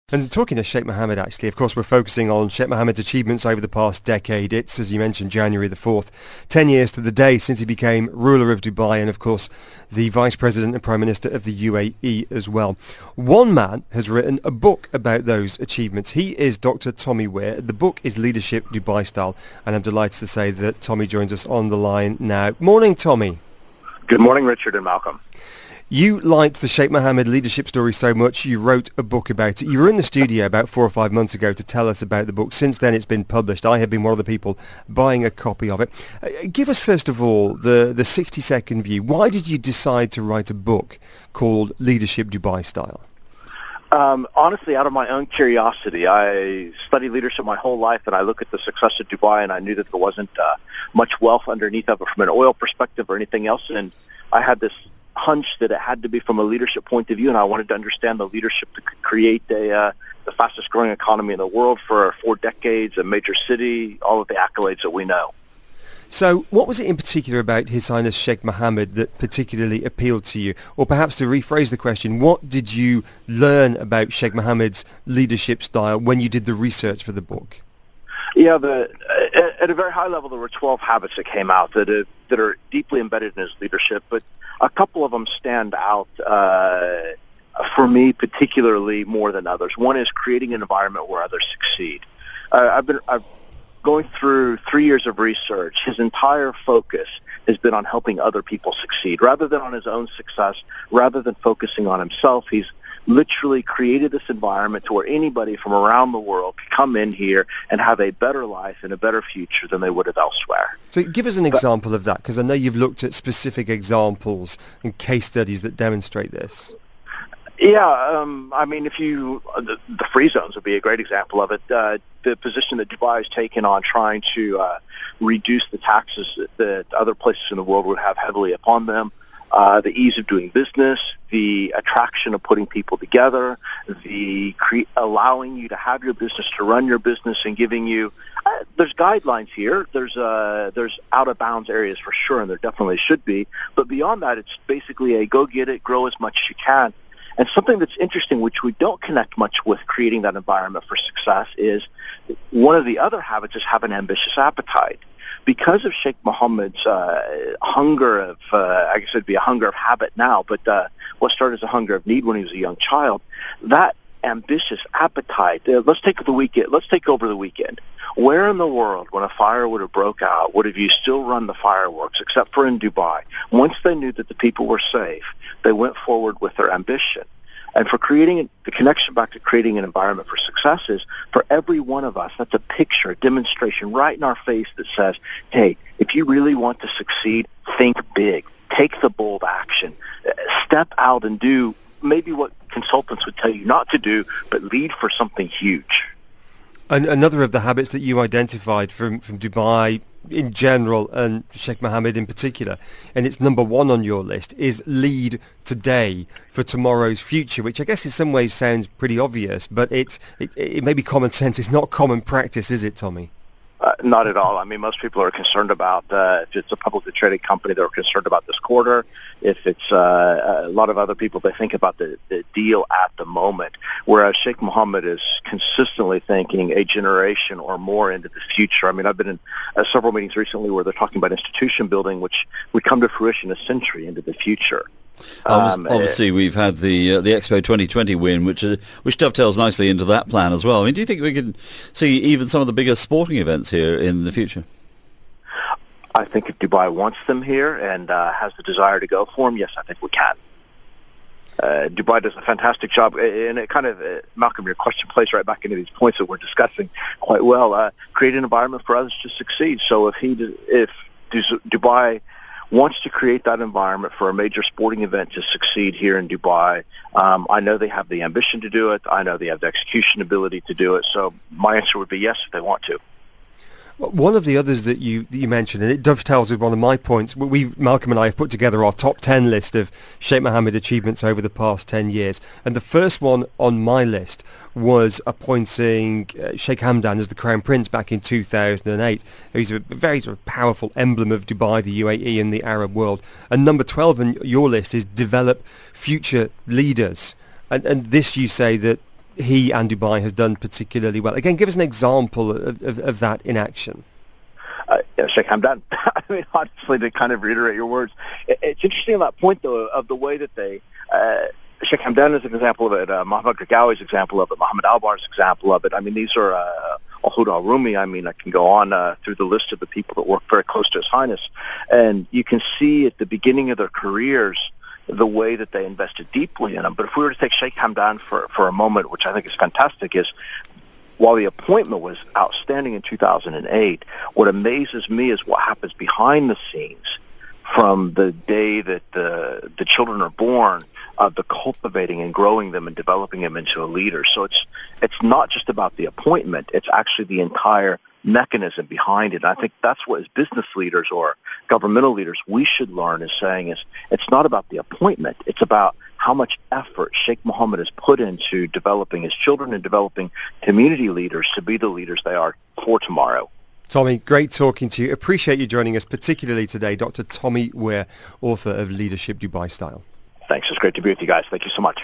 And talking to Sheikh Mohammed, actually, of course, we're focusing on Sheikh Mohammed's achievements over the past decade. It's, as you mentioned, January the 4th, 10 years to the day since he became ruler of Dubai and, of course, the Vice President and Prime Minister of the UAE as well. One man has written a book about those achievements. He is Dr Tommy Weir. The book is Leadership Dubai Style, and I'm delighted to say that Tommy joins us on the line now. Morning, Tommy. Good morning, Richard and Malcolm. You liked the Sheikh Mohammed leadership story so much you wrote a book about it. You were in the studio about 4 or 5 months ago to tell us about the book. Since then it's been published. I have been one of the people buying a copy of it. Give us first of all the 60-second view. Why did you decide to write a book called Leadership Dubai Style? Honestly, out of my own curiosity. I studied leadership my whole life, and I look at the success of Dubai, and I knew that there wasn't much wealth underneath of it from an oil perspective or anything else, and I had this hunch that it had to be from a leadership point of view, and I wanted to understand the leadership that could create the fastest growing economy in the world for 4 decades, a major city, all of the accolades that we know. So what was it in particular about His Highness Sheikh Mohammed that particularly appealed to you? Or perhaps to rephrase the question, what did you learn about Sheikh Mohammed's leadership style when you did the research for the book? Yeah, at a very high level, there were 12 habits that came out that are deeply embedded in his leadership, but a couple of them stand out for me particularly more than others. One is creating an environment where others succeed. I've going through 3 years of research. His entire focus has been on helping other people succeed, rather than on his own success, rather than focusing on himself. He's literally created this environment to where anybody from around the world can come in here and have a better life and a better future than they would have elsewhere. So give us an example of that, because I know you've looked at specific examples and case studies that demonstrate this. Yeah, I mean, the free zones would be a great example of it. The position that Dubai has taken on trying to reduce the taxes that other places in the world would have heavily upon them, the ease of doing business, the attraction of putting people together, allowing you to have your business, to run your business, and giving you there's guidelines here. There's out of bounds areas for sure, and there definitely should be. But beyond that, it's basically a go get it, grow as much as you can. And something that's interesting, which we don't connect much with creating that environment for success, is one of the other habits is have an ambitious appetite. Because of Sheikh Mohammed's hunger of, I guess it'd be a hunger of habit now, but what started as a hunger of need when he was a young child, that ambitious appetite, let's take over the weekend. Where in the world, when a fire would have broke out, would have you still run the fireworks, except for in Dubai? Once they knew that the people were safe, they went forward with their ambition. And for creating the connection back to creating an environment for success is, for every one of us, that's a picture, a demonstration right in our face that says, hey, if you really want to succeed, think big. Take the bold action. Step out and do maybe what consultants would tell you not to do, but lead for something huge. And another of the habits that you identified from Dubai in general and Sheikh Mohammed in particular, and it's number 1 on your list, is lead today for tomorrow's future, which I guess in some ways sounds pretty obvious, but it may be common sense. It's not common practice, is it, Tommy? Not at all. I mean, most people are concerned about, if it's a publicly traded company, they're concerned about this quarter. If it's a lot of other people, they think about the deal at the moment, whereas Sheikh Mohammed is consistently thinking a generation or more into the future. I mean, I've been in several meetings recently where they're talking about institution building, which would come to fruition a century into the future. Obviously, we've had the Expo 2020 win, which dovetails nicely into that plan as well. I mean, do you think we can see even some of the bigger sporting events here in the future? I think if Dubai wants them here and has the desire to go for them, yes, I think we can. Dubai does a fantastic job, and it kind of, Malcolm, your question plays right back into these points that we're discussing quite well. Create an environment for others to succeed. So if Dubai wants to create that environment for a major sporting event to succeed here in Dubai, I know they have the ambition to do it. I know they have the execution ability to do it. So my answer would be yes if they want to. One of the others that you mentioned, and it dovetails with one of my points, Malcolm and I have put together our top 10 list of Sheikh Mohammed achievements over the past 10 years. And the first one on my list was appointing Sheikh Hamdan as the Crown Prince back in 2008. He's a very sort of powerful emblem of Dubai, the UAE, and the Arab world. And number 12 on your list is develop future leaders. And this, you say, that he and Dubai has done particularly well? Again, give us an example of that in action. Sheikh Hamdan. I mean, honestly, to kind of reiterate your words, it's interesting on that point, though, of the way that they... Sheikh Hamdan is an example of it. Mohammed Gagawi's example of it. Mohammed Albar's example of it. I mean, these are Al-Huda Al-Rumi. I mean, I can go on through the list of the people that work very close to His Highness. And you can see at the beginning of their careers the way that they invested deeply in them. But if we were to take Sheikh Hamdan for a moment, which I think is fantastic, is while the appointment was outstanding in 2008, what amazes me is what happens behind the scenes from the day that the children are born, the cultivating and growing them and developing them into a leader. So it's not just about the appointment, it's actually the entire mechanism behind it. And I think that's what as business leaders or governmental leaders we should learn is saying is it's not about the appointment, it's about how much effort Sheikh Mohammed has put into developing his children and developing community leaders to be the leaders they are for tomorrow. Tommy, great talking to you. Appreciate you joining us, particularly today. Dr. Tommy Weir, author of Leadership Dubai Style. Thanks. It's great to be with you guys. Thank you so much.